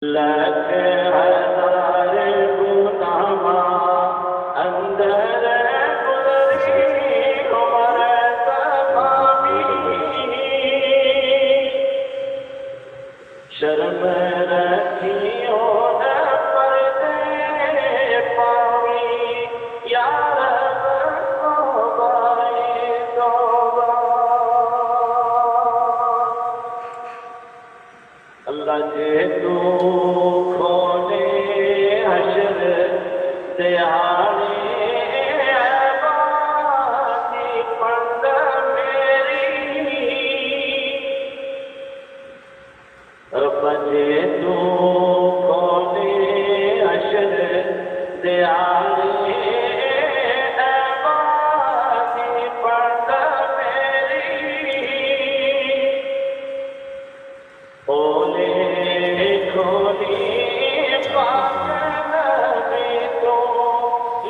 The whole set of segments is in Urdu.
لکھ ہزار گناہ اندر گزری عمر تمامی، شرم رکھیوں نہ پردے پاوی، یا رب توبہ توبہ۔ اللہ جے تو کھولے حشر دیہاڑی عبادی پنڈ میری، رب جے تو کھولے حشر دیہاڑی عبادی پنڈ میری، کھولی پاک نبی تو،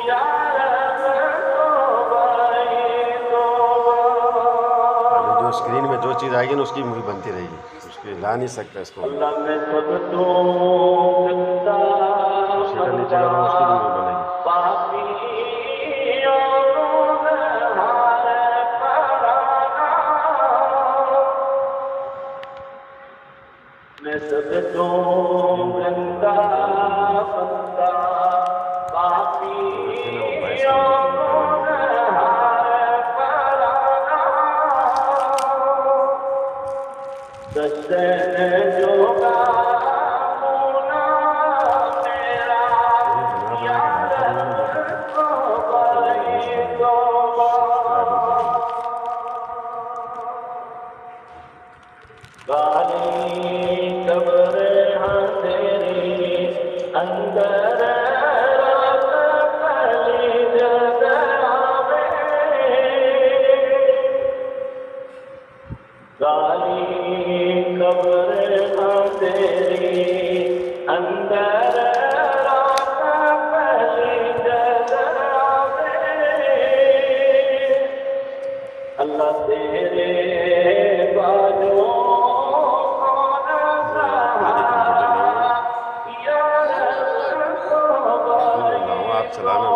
یا رب توبہ توبہ۔ جو اسکرین میں جو چیز آئے گی نا اس کی مووی بنتی رہے گی، اس کی لا نہیں سکتا اس کو، اللہ میں سب تو گندہ شیطان نیچے کا اس کی بھی مووی بنے گی۔ پاپی اور گنہگار پرانا، میں سب تو گندہ بندہ پاپی اور گنہگار پرانا، دستن جوگا مونا میرا، یا رب توبہ توبہ۔ کالی قبر اندھیری اندر رات پلی جد آوے، کالی قبر اندھیری اندر رات پلی جد آوے، اللہ تیرے باجوں چلانا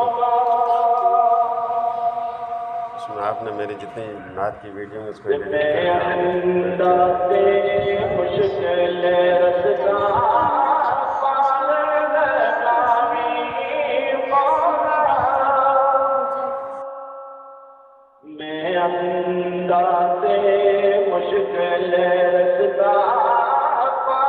اس میں آپ نے میری جتنی نعت کی ویڈیو ہے اس کو ایڈیٹ کر کے